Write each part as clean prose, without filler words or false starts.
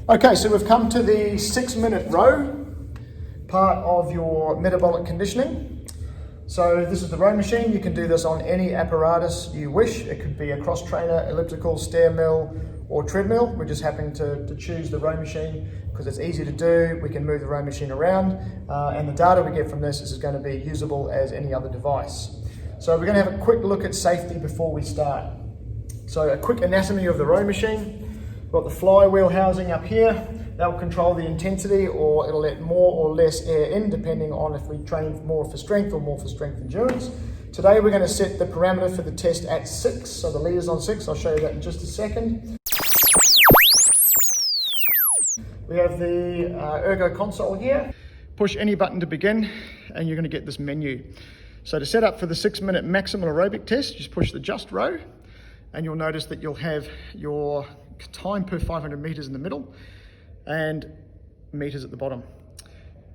Okay, so we've come to the 6-minute row, part of your metabolic conditioning. So this is the row machine. You can do this on any apparatus you wish. It could be a cross trainer, elliptical, stair mill, or treadmill. We're just happening to choose the row machine because it's easy to do. We can move the row machine around, and the data we get from this is going to be usable as any other device. So we're going to have a quick look at safety before we start. So a quick anatomy of the row machine. We've got the flywheel housing up here. That will control the intensity, or it'll let more or less air in depending on if we train more for strength or more for strength endurance. Today we're going to set the parameter for the test at 6, so the leader's on 6. I'll show you that in just a second. We have the ergo console here. Push any button to begin and you're going to get this menu. So to set up for the 6-minute maximal aerobic test, just push the just row and you'll notice that you'll have your time per 500 meters in the middle and meters at the bottom.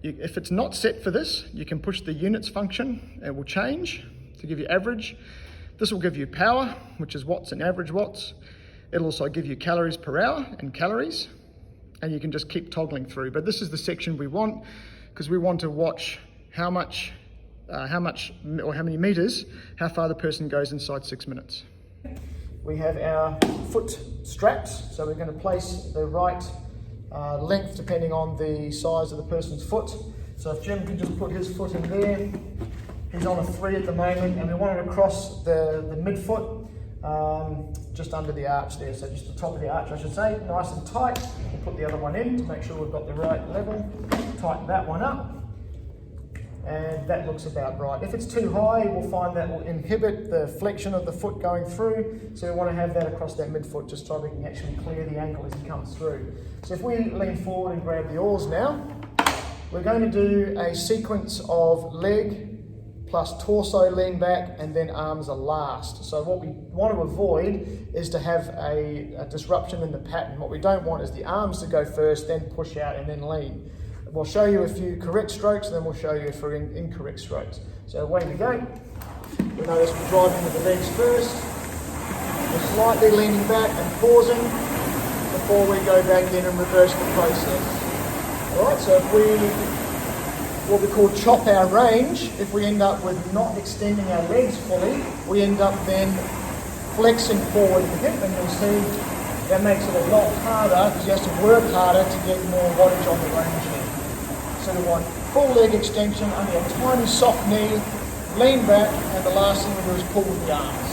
If it's not set for this, you can push the units function and it will change to give you average. This will give you power, which is watts and average watts. It'll also give you calories per hour and calories, and you can just keep toggling through. But this is the section we want because we want to watch how much or how many meters, how far the person goes inside 6 minutes. We have our foot straps, so we're going to place the right length depending on the size of the person's foot. So if Jim can just put his foot in there, he's on a 3 at the moment, and we want it across the midfoot, just under the arch there, so just the top of the arch I should say, nice and tight. We'll put the other one in to make sure we've got the right level, tighten that one up. And that looks about right. If it's too high, we'll find that will inhibit the flexion of the foot going through. So we want to have that across that midfoot just so we can actually clear the ankle as he comes through. So if we lean forward and grab the oars now, we're going to do a sequence of leg plus torso lean back and then arms are last. So what we want to avoid is to have a disruption in the pattern. What we don't want is the arms to go first, then push out and then lean. We'll show you a few correct strokes, and then we'll show you for incorrect strokes. So away we go. You'll notice we're driving with the legs first. We're slightly leaning back and pausing before we go back in and reverse the process. Alright, so if we, what we call chop our range, if we end up with not extending our legs fully, we end up then flexing forward the hip, and you'll see that makes it a lot harder because you have to work harder to get more wattage on the row machine. So we want full leg extension, only a tiny soft knee, lean back, and the last thing we do is pull with the arms.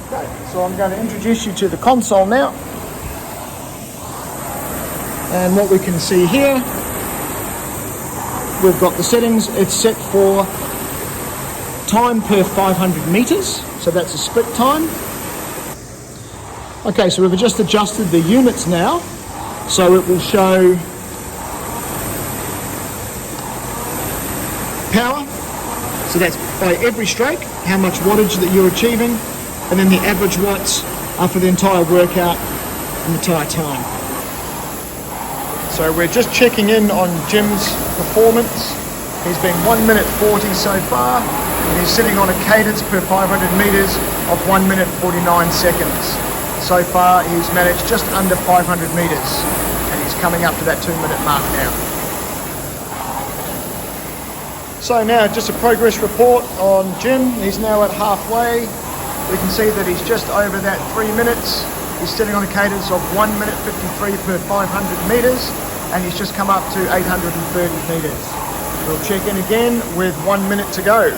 Okay, so I'm going to introduce you to the console now. And what we can see here, we've got the settings. It's set for time per 500 meters, so that's a split time. Okay, so we've just adjusted the units now, so it will show power, so that's by every stroke, how much wattage that you're achieving, and then the average watts are for the entire workout and the entire time. So we're just checking in on Jim's performance. He's been 1 minute 40 so far, and he's sitting on a cadence per 500 meters of 1 minute 49 seconds. So far he's managed just under 500 meters, and he's coming up to that 2-minute mark now. So now just a progress report on Jim. He's now at halfway. We can see that he's just over that 3 minutes. He's sitting on a cadence of 1 minute 53 per 500 meters, and he's just come up to 830 meters. We'll check in again with 1 minute to go.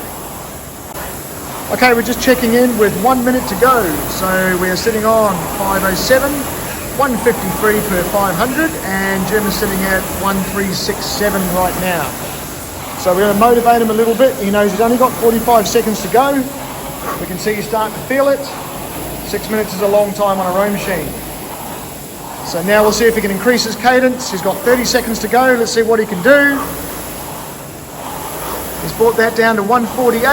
Okay, we're just checking in with 1 minute to go. So we're sitting on 507, 153 per 500, and Jim is sitting at 1367 right now. So we're going to motivate him a little bit. He knows he's only got 45 seconds to go. We can see he's starting to feel it. 6 minutes is a long time on a row machine. So now we'll see if he can increase his cadence. He's got 30 seconds to go. Let's see what he can do. He's brought that down to 148,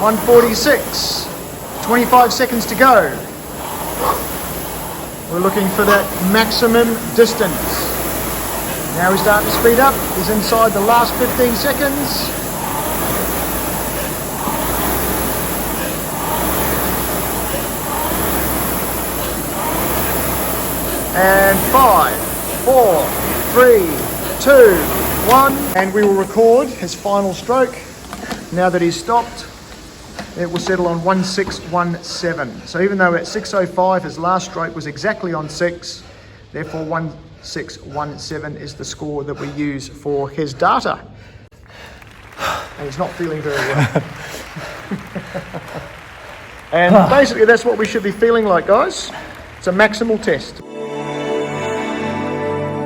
146, 25 seconds to go. We're looking for that maximum distance. Now he's starting to speed up. He's inside the last 15 seconds. And 5, 4, 3, 2, 1. And we will record his final stroke. Now that he's stopped, it will settle on 1617. So even though at 6:05 his last stroke was exactly on 6, therefore 1617 is the score that we use for his data. And he's not feeling very well. And basically that's what we should be feeling like, guys. It's a maximal test.